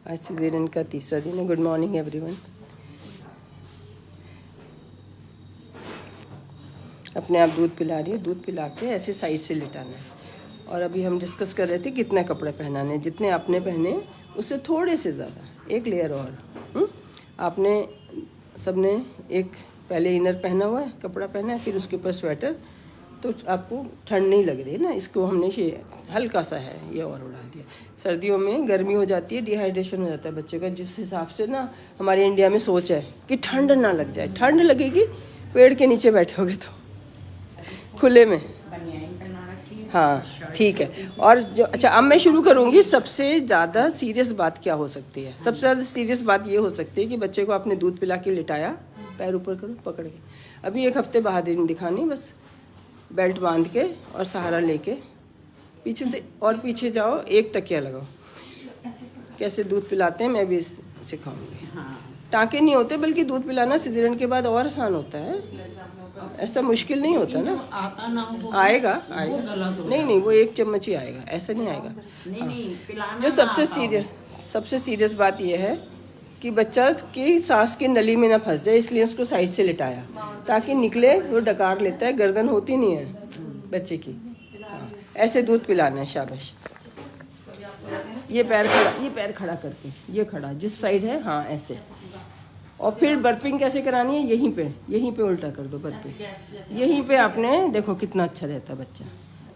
आज सीज़न का तीसरा दिन है। Good morning everyone. अपने आप दूध पिला रही है, दूध पिला के ऐसे साइड से लिटाना है। और अभी हम डिस्कस कर रहे थे कितने कपड़े पहनाने, जितने आपने पहने उससे थोड़े से ज़्यादा, एक लेयर और। आपने सबने एक पहले इनर पहना हुआ है, कपड़ा पहना है, फिर उसके ऊपर स्वेटर, तो आपको ठंड नहीं लग रही ना। इसको हमने ये हल्का सा है ये और उड़ा दिया। सर्दियों में गर्मी हो जाती है, डिहाइड्रेशन हो जाता है बच्चे का, जिस हिसाब से ना हमारे इंडिया में सोच है कि ठंड ना लग जाए। ठंड लगेगी पेड़ के नीचे बैठोगे तो खुले में। हाँ ठीक है। और जो अच्छा अब मैं शुरू करूँगी। सबसे ज़्यादा सीरियस बात क्या हो सकती है? सबसे ज़्यादा सीरियस बात ये हो सकती है कि बच्चे को आपने दूध पिला के लिटाया, पैर ऊपर करो पकड़ के, अभी एक हफ्ते बाद दिखानी, बस बेल्ट बांध के और सहारा लेके पीछे से और पीछे जाओ, एक तकिया लगाओ। कैसे दूध पिलाते हैं मैं भी सिखाऊंगी। टाँके नहीं होते, बल्कि दूध पिलाना सिजरन के बाद और आसान होता है, ऐसा मुश्किल नहीं होता ना। आएगा नहीं, वो एक चम्मच ही आएगा, ऐसा नहीं आएगा। जो सबसे सीरियस बात यह है कि बच्चा की सांस की नली में ना फंस जाए, इसलिए उसको साइड से लिटाया ताकि निकले। वो डकार लेता है, गर्दन होती नहीं है बच्चे की। ऐसे दूध पिलाना है, शाबाश। ये पैर खड़ा करके, ये खड़ा जिस साइड है, हाँ ऐसे। और फिर बर्पिंग कैसे करानी है? यहीं पे उल्टा कर दो बर्पिंग। यहीं पे आपने देखो कितना अच्छा रहता है बच्चा।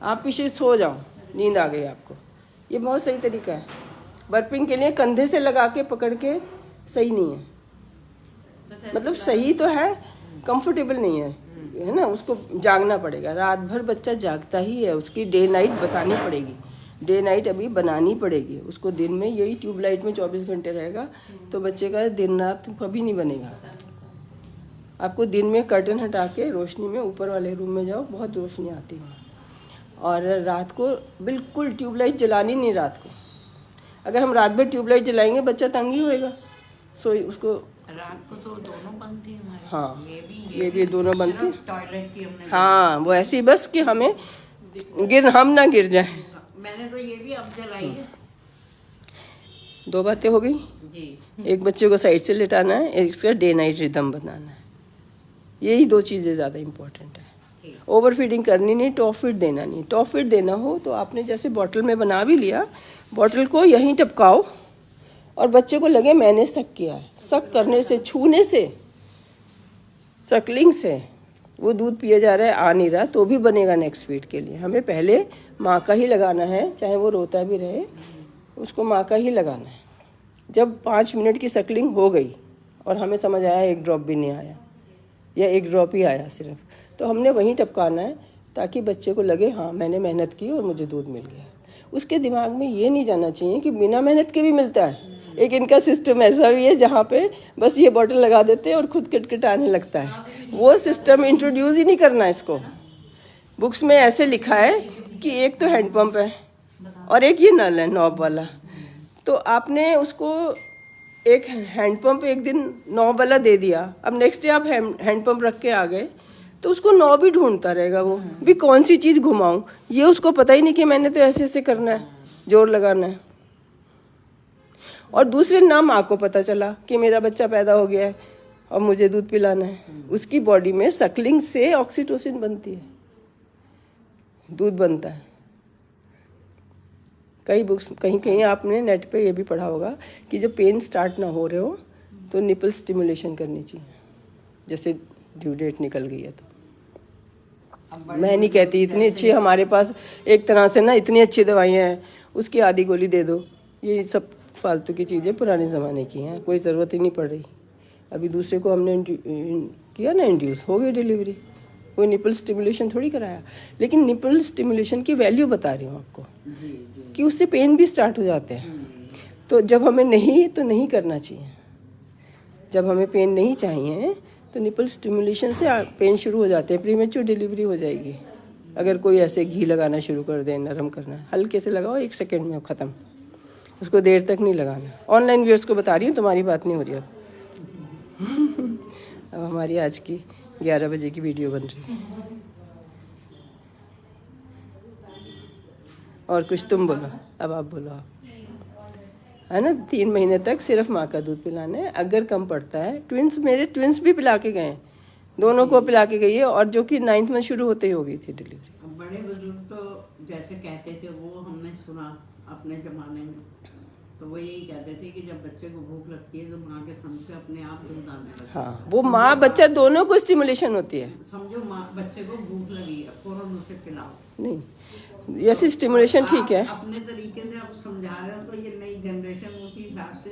आप पीछे सो जाओ, नींद आ गई आपको, ये बहुत सही तरीका है। बर्पिंग के लिए कंधे से लगा के पकड़ के सही नहीं है, मतलब सही तो है, कंफर्टेबल नहीं है ना। उसको जागना पड़ेगा, रात भर बच्चा जागता ही है, उसकी डे नाइट बतानी पड़ेगी। डे नाइट अभी बनानी पड़ेगी उसको। दिन में यही ट्यूबलाइट में 24 घंटे रहेगा तो बच्चे का दिन रात कभी नहीं बनेगा। आपको दिन में कर्टन हटा के रोशनी में ऊपर वाले रूम में जाओ, बहुत रोशनी आती है। और रात को बिल्कुल ट्यूबलाइट जलानी नहीं रात को। अगर हम रात भर ट्यूबलाइट जलाएंगे बच्चा तंग ही होएगा। सो उसको रात को तो दोनों बंद थी हमारे। हाँ ये भी दोनों बंद थी। टॉयलेट की हमने, हाँ वो ऐसी बस कि हमें हम ना गिर जाए। मैंने तो ये भी अब जलाई है। दो बातें हो गई जी। एक बच्चे को साइड से लिटाना है, एक इसका डे नाइट रिदम बनाना है। यही दो चीज़ें ज़्यादा इम्पोर्टेंट है। ओवर फीडिंग करनी नहीं, टॉप फीड देना नहीं। टॉप फीड देना हो तो आपने जैसे बॉटल में बना भी लिया, बॉटल को यहीं टपकाओ और बच्चे को लगे मैंने सक किया है। सक करने से, छूने से, सकलिंग से वो दूध पिया जा रहा है, आ नहीं रहा, तो भी बनेगा नेक्स्ट फीड के लिए। हमें पहले माँ का ही लगाना है, चाहे वो रोता भी रहे, उसको माँ का ही लगाना है। जब 5 मिनट की सकलिंग हो गई और हमें समझ आया एक ड्रॉप भी नहीं आया या एक ड्रॉप ही आया सिर्फ, तो हमने वहीं टपकाना है ताकि बच्चे को लगे हाँ मैंने मेहनत की और मुझे दूध मिल गया। उसके दिमाग में ये नहीं जाना चाहिए कि बिना मेहनत के भी मिलता है। एक इनका सिस्टम ऐसा भी है जहाँ पे बस ये बॉटल लगा देते हैं और खुद किटकिटाने लगता है। वो सिस्टम इंट्रोड्यूस ही नहीं करना इसको। बुक्स में ऐसे लिखा है कि एक तो हैंडपम्प है और एक ये नल है नॉब वाला। तो आपने उसको एक हैंडपम्प एक दिन नॉब वाला दे दिया, अब नेक्स्ट डे आप हैंडपम्प रख के आ गए तो उसको नॉब ही ढूंढता रहेगा वो भी, कौन सी चीज़ घुमाऊं। ये उसको पता ही नहीं कि मैंने तो ऐसे ऐसे करना है, जोर लगाना है। और दूसरे ना माँ को पता चला कि मेरा बच्चा पैदा हो गया है और मुझे दूध पिलाना है। उसकी बॉडी में सकलिंग से ऑक्सीटोसिन बनती है, दूध बनता है। कई बुक्स कहीं आपने नेट पे ये भी पढ़ा होगा कि जब पेन स्टार्ट ना हो रहे हो तो निपल स्टिमुलेशन करनी चाहिए, जैसे ड्यू डेट निकल गई है तो। मैं नहीं कहती इतनी अच्छी हमारे पास एक तरह से ना इतनी अच्छी दवाइयाँ हैं, उसकी आधी गोली दे दो। ये सब फालतू की चीज़ें पुराने ज़माने की हैं, कोई ज़रूरत ही नहीं पड़ रही। अभी दूसरे को हमने किया ना इंड्यूस, हो गई डिलीवरी, कोई निपल स्टिमुलेशन थोड़ी कराया। लेकिन निपल स्टिमुलेशन की वैल्यू बता रही हूँ आपको कि उससे पेन भी स्टार्ट हो जाते हैं। तो जब हमें नहीं करना चाहिए। जब हमें पेन नहीं चाहिए तो निपल स्टिमुलेशन से पेन शुरू हो जाते हैं, प्रीमेच्योर डिलीवरी हो जाएगी। अगर कोई ऐसे घी लगाना शुरू कर दे, नरम करना, हल्के से लगाओ, 1 सेकेंड में ख़त्म, उसको देर तक नहीं लगाना। ऑनलाइन व्यूअर्स को बता रही हूँ, तुम्हारी बात नहीं हो रही अब हमारी आज की 11 बजे की वीडियो बन रही है। और कुछ तुम बोलो, अब आप बोलो। है ना। 3 महीने तक सिर्फ माँ का दूध पिलाना है। अगर कम पड़ता है, मेरे ट्विंस भी पिला के गए हैं, दोनों को पिला के गई है, और जो कि 9th में शुरू होते ही हो गई थी डिलीवरी। अब बड़े बुजुर्ग तो जैसे कहते थे वो हमने सुना अपने ज़माने में, तो वो यही कहते थे कि जब बच्चे को भूख लगती है तो माँ के थन से अपने आप दूध आने लगता है। हाँ, वो माँ बच्चा दोनों को स्टिमुलेशन होती है। समझो माँ बच्चे को भूख लगी है, फौरन उसे पिलाओ। नहीं, ऐसी स्टिमुलेशन ठीक है। आप अपने तरीके से आप समझा रहे हो तो ये नई जनरेशन उसी हिसाब से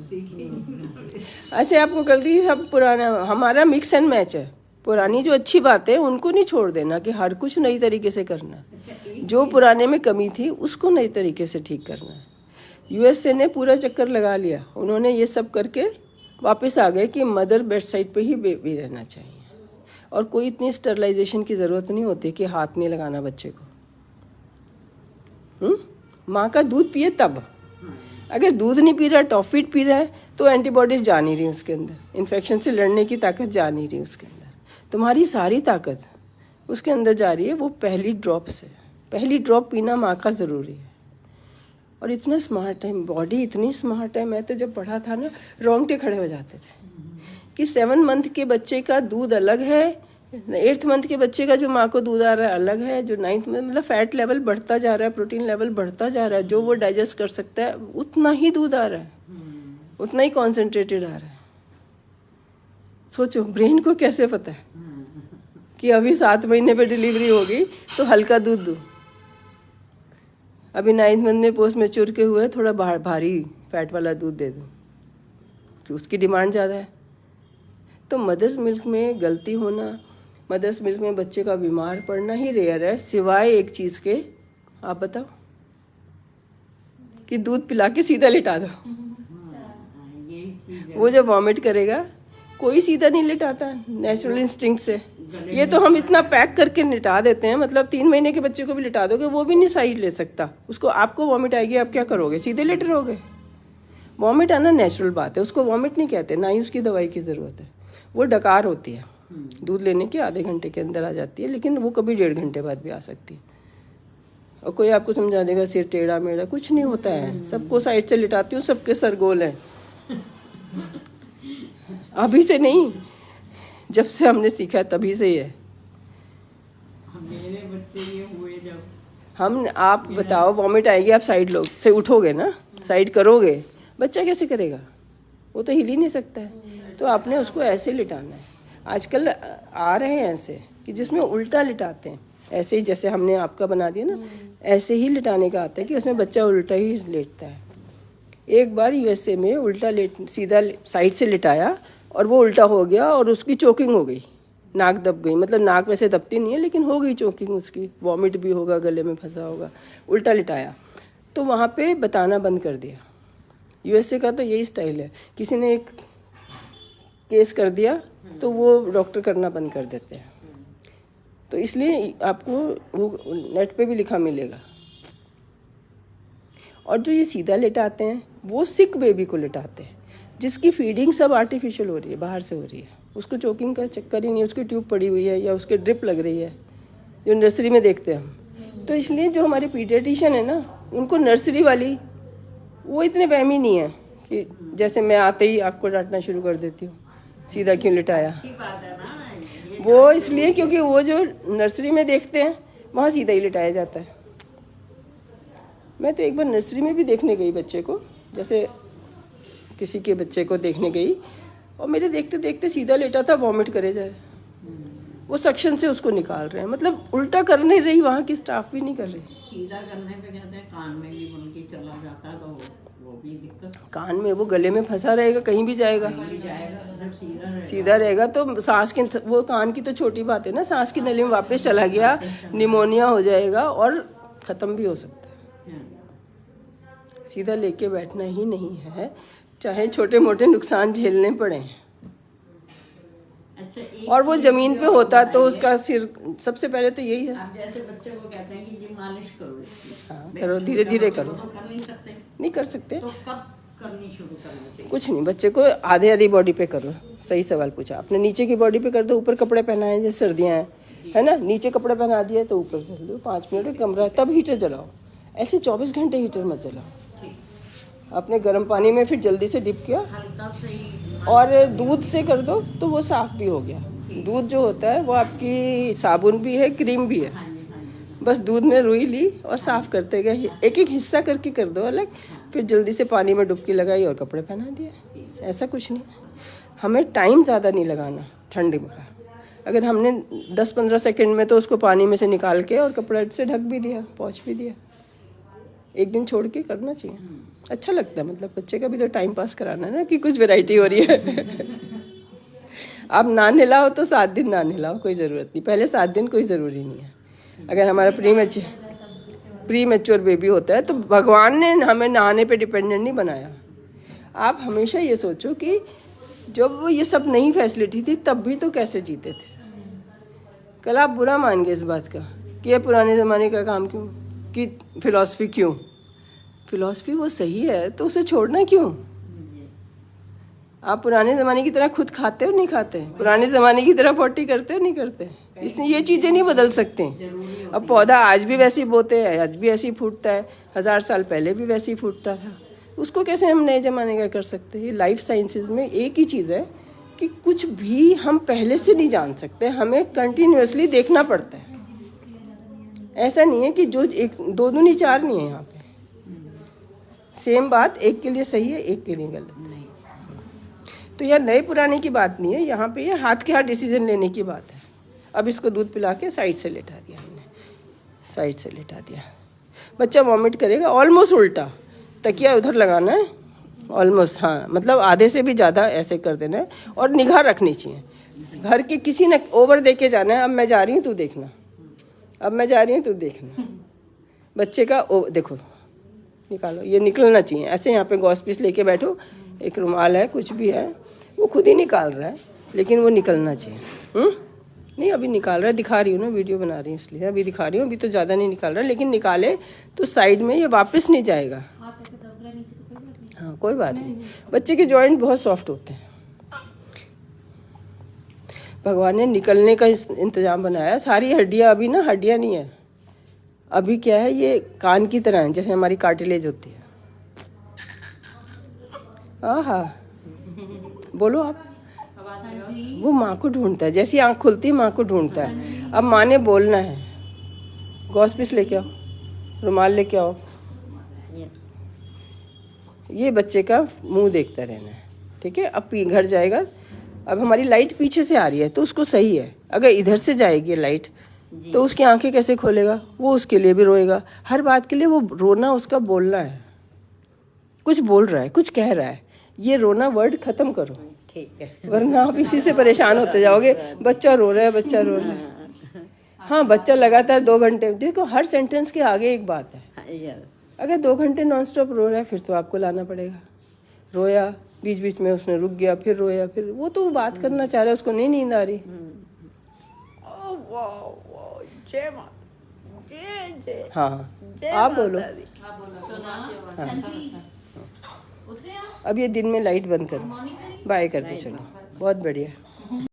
सीखेगी। अच्छा, आपको गलती सब पुराना, हमारा मिक्स एंड मैच है। पुरानी जो अच्छी बातें हैं उनको नहीं छोड़ देना कि हर कुछ नई तरीके से करना। जो पुराने में कमी थी उसको नई तरीके से ठीक करना है। यूएसए ने पूरा चक्कर लगा लिया, उन्होंने ये सब करके वापस आ गए कि मदर बेड साइड पर ही बेबी रहना चाहिए, और कोई इतनी स्टरलाइजेशन की ज़रूरत नहीं होती कि हाथ नहीं लगाना बच्चे को। माँ का दूध पिए तब। अगर दूध नहीं पी रहा, टॉफीट पी रहा है, तो एंटीबॉडीज जा नहीं रही उसके अंदर, इन्फेक्शन से लड़ने की ताकत जा नहीं रही उसके अंदर। तुम्हारी सारी ताकत उसके अंदर जा रही है वो पहली ड्रॉप से। पहली ड्रॉप पीना माँ का ज़रूरी है। और इतना स्मार्ट है बॉडी, इतनी स्मार्ट है। मैं तो जब पढ़ा था ना, रोंगटे खड़े हो जाते थे कि 7 मंथ के बच्चे का दूध अलग है, 8th मंथ के बच्चे का जो माँ को दूध आ रहा है अलग है, जो 9th में, मतलब फैट लेवल बढ़ता जा रहा है, प्रोटीन लेवल बढ़ता जा रहा है, जो वो डाइजेस्ट कर सकता है उतना ही दूध आ रहा है, उतना ही कॉन्सेंट्रेटेड आ रहा है। सोचो ब्रेन को कैसे पता है कि अभी 7 महीने पे डिलीवरी हो गई तो हल्का दूध दूँ, अभी 9th मंथ में पोस्ट मैच्योर के हुए थोड़ा भारी फैट वाला दूध दे दूँ, कि उसकी डिमांड ज़्यादा है। तो मदर्स मिल्क में गलती होना, मदर्स मिल्क में बच्चे का बीमार पड़ना ही रेयर है, सिवाय एक चीज़ के। आप बताओ, कि दूध पिला के सीधा लिटा दो। वो जब वॉमिट करेगा, कोई सीधा नहीं लिटाता नेचुरल इंस्टिंक्ट से। ये तो हम इतना पैक करके लिटा देते हैं, मतलब 3 महीने के बच्चे को भी लिटा दोगे वो भी नहीं साइड ले सकता उसको। आपको वॉमिट आएगी, आप क्या करोगे? सीधे लेट रहोगे। वॉमिट आना नेचुरल बात है, उसको वॉमिट नहीं कहते, ना ही उसकी दवाई की ज़रूरत है। वो डकार होती है, दूध लेने के आधे घंटे के अंदर आ जाती है, लेकिन वो कभी 1.5 घंटे बाद भी आ सकती है। और कोई आपको समझा देगा सिर टेढ़ा मेढ़ा, कुछ नहीं होता है। सबको साइड से लिटाती हूँ, सबके सर गोल हैं। अभी से नहीं, जब से हमने सीखा तभी से ही है। मेरे बच्चे ये हुए जब आप बताओ, वॉमिट आएगी, आप साइड लोग से उठोगे ना, साइड करोगे, बच्चा कैसे करेगा? वो तो हिल ही नहीं सकता है। तो आपने उसको ऐसे लिटाना है। आजकल आ रहे हैं ऐसे कि जिसमें उल्टा लिटाते हैं, ऐसे ही जैसे हमने आपका बना दिया ना, ऐसे ही लिटाने का आता है कि उसमें बच्चा उल्टा ही लेटता है। एक बार यूएसए में उल्टा सीधा साइड से लिटाया और वो उल्टा हो गया और उसकी चोकिंग हो गई, नाक दब गई। मतलब नाक वैसे दबती नहीं है, लेकिन हो गई चोकिंग उसकी, वॉमिट भी होगा, गले में फंसा होगा। उल्टा लिटाया तो वहाँ पे बताना बंद कर दिया। यूएसए का तो यही स्टाइल है, किसी ने एक केस कर दिया तो वो डॉक्टर करना बंद कर देते हैं। तो इसलिए आपको वो नेट पे भी लिखा मिलेगा। और जो ये सीधा लिटाते हैं वो सिक बेबी को लिटाते हैं, जिसकी फीडिंग सब आर्टिफिशियल हो रही है, बाहर से हो रही है, उसको चोकिंग का चक्कर ही नहीं, उसकी ट्यूब पड़ी हुई है या उसके ड्रिप लग रही है, जो नर्सरी में देखते हैं हम। तो इसलिए जो हमारे पीडियाट्रिशियन है ना, उनको नर्सरी वाली वो इतने वहमी नहीं है कि जैसे मैं आते ही आपको डांटना शुरू कर देती हूँ, सीधा क्यों लिटाया। वो इसलिए क्योंकि वो जो नर्सरी में देखते हैं वहाँ सीधा ही लिटाया जाता है। मैं तो एक बार नर्सरी में भी देखने गई बच्चे को, जैसे किसी के बच्चे को देखने गई, और मेरे देखते देखते सीधा लेटा था, वॉमिट करे जाए, वो सक्शन से उसको निकाल रहे हैं। मतलब उल्टा कर नहीं रही, वहाँ की स्टाफ भी नहीं कर रही। सीधा करने पे कहते हैं कान में भी बन के चला जाता है, तो वो भी दिक्कत। कान में वो गले में फंसा रहेगा, कहीं भी जाएगा। जब सीधा रहेगा तो सांस की, वो कान की तो छोटी बात है ना, सांस की नली में वापस चला गया, निमोनिया हो जाएगा और ख़त्म भी हो सकता है। सीधा लेके बैठना ही नहीं है, चाहे छोटे मोटे नुकसान झेलने पड़े। अच्छा, और वो ज़मीन पे होता तो उसका सिर, सबसे पहले तो यही है। आप जैसे बच्चे को कहते हैं कि जी मालिश करो, हाँ करो, धीरे धीरे करो। तो कर नहीं सकते, नहीं कर सकते। तो कब करनी शुरू करनी चाहिए? कुछ नहीं, बच्चे को आधे आधी बॉडी पे करो। सही सवाल पूछा आपने। नीचे की बॉडी पे कर दो, ऊपर कपड़े पहनाए, जैसे सर्दियाँ हैं, है ना, नीचे कपड़े पहना दिए तो ऊपर चल दो 5 मिनट, कमरा तब हीटर जलाओ। ऐसे 24 घंटे हीटर मत जलाओ। आपने गर्म पानी में फिर जल्दी से डिप किया हल्का से ही और दूध से कर दो तो वो साफ़ भी हो गया। दूध जो होता है वो आपकी साबुन भी है, क्रीम भी है। हाँ जी। बस दूध में रुई ली और साफ़ करते गए, एक एक हिस्सा करके कर दो अलग, फिर जल्दी से पानी में डुबकी लगाई और कपड़े पहना दिए। ऐसा कुछ नहीं, हमें टाइम ज़्यादा नहीं लगाना ठंडी में का। अगर हमने 10-15 सेकंड में तो उसको पानी में से निकाल के और कपड़ा से ढक भी दिया, पोंछ भी दिया। एक दिन छोड़ के करना चाहिए, अच्छा लगता है। मतलब बच्चे का भी तो टाइम पास कराना है ना, कि कुछ वैरायटी हो रही है। आप ना नहलाओ तो 7 दिन ना नहलाओ, कोई ज़रूरत नहीं। पहले 7 दिन कोई ज़रूरी नहीं है। अगर हमारा प्री मैच्योर बेबी होता है तो भगवान ने हमें नहाने पे डिपेंडेंट नहीं बनाया। आप हमेशा ये सोचो कि जब वो ये सब नई फैसिलिटी थी तब भी तो कैसे जीते थे। कल आप बुरा मान गए इस बात का कि ये पुराने ज़माने का काम क्यों, कि फिलॉसफी क्यों। फिलॉसफी वो सही है तो उसे छोड़ना क्यों। आप पुराने ज़माने की तरह खुद खाते हो नहीं खाते, पुराने ज़माने की तरह पॉटी करते हो नहीं करते, इसलिए ये चीज़ें नहीं बदल सकते। अब पौधा आज भी वैसे ही बोते हैं, आज भी ऐसे ही फूटता है, 1000 साल पहले भी वैसे ही फूटता था। उसको कैसे हम नए ज़माने का कर सकते हैं। लाइफ साइंसेज में एक ही चीज़ है कि कुछ भी हम पहले से नहीं जान सकते, हमें कंटिन्यूसली देखना पड़ता है। ऐसा नहीं है कि जो एक 2 दूनी 4 नहीं है। यहाँ पे सेम बात एक के लिए सही है, एक के लिए गलत है। तो यह नए पुराने की बात नहीं है, यहाँ पे ये हाथ के हाथ डिसीजन लेने की बात है। अब इसको दूध पिला के साइड से लेटा दिया हमने, साइड से लेटा दिया। बच्चा वॉमिट करेगा, ऑलमोस्ट उल्टा, तकिया उधर लगाना है ऑलमोस्ट, हाँ मतलब आधे से भी ज़्यादा ऐसे कर देना है। और निगाह रखनी चाहिए, घर के किसी ने ओवर दे के जाना है। अब मैं जा रही हूँ तू देखना, अब मैं जा रही हूँ तू देखना। बच्चे का देखो निकालो, ये निकलना चाहिए ऐसे। यहाँ पे गॉस पीस लेके बैठो, एक रुमाल है, कुछ भी है, वो खुद ही निकाल रहा है, लेकिन वो निकलना चाहिए। नहीं अभी निकाल रहा है, दिखा रही हूँ ना, वीडियो बना रही हूँ इसलिए अभी दिखा रही हूँ। अभी तो ज़्यादा नहीं निकाल रहा, लेकिन निकाले तो साइड में ये वापस नहीं जाएगा। हाँ कोई बात नहीं, बच्चे के जॉइंट बहुत सॉफ्ट होते हैं। भगवान ने निकलने का इंतज़ाम बनाया। सारी हड्डियाँ अभी ना हड्डियाँ नहीं है, अभी क्या है, ये कान की तरह है, जैसे हमारी कार्टिलेज होती है। आहा बोलो आप। वो माँ को ढूंढता है, जैसी आँख खुलती है माँ को ढूंढता है। अब माँ ने बोलना है, गॉस पीस लेके आओ, रुमाल लेके आओ। ये बच्चे का मुंह देखता रहना है, ठीक है। अब घर जाएगा, अब हमारी लाइट पीछे से आ रही है तो उसको सही है। अगर इधर से जाएगी लाइट तो उसकी आंखें कैसे खोलेगा, वो उसके लिए भी रोएगा। हर बात के लिए वो रोना उसका बोलना है, कुछ बोल रहा है, कुछ कह रहा है, ये रोना वर्ड खत्म करो, ठीक है, वरना आप इसी से परेशान होते जाओगे। बच्चा रो रहा है, बच्चा रो रहा है। हाँ बच्चा लगातार 2 घंटे, देखो हर सेंटेंस के आगे एक बात है। अगर 2 घंटे नॉन स्टॉप रो रहा है फिर तो आपको लाना पड़ेगा। रोया, बीच बीच में उसने रुक गया, फिर रोया, फिर वो तो बात करना चाह रहा है, उसको नहीं नींद आ रही। जय माता, जय जय। हाँ आप बोलो। अब ये दिन में लाइट बंद करो, बाय कर दो, चलो बहुत बढ़िया।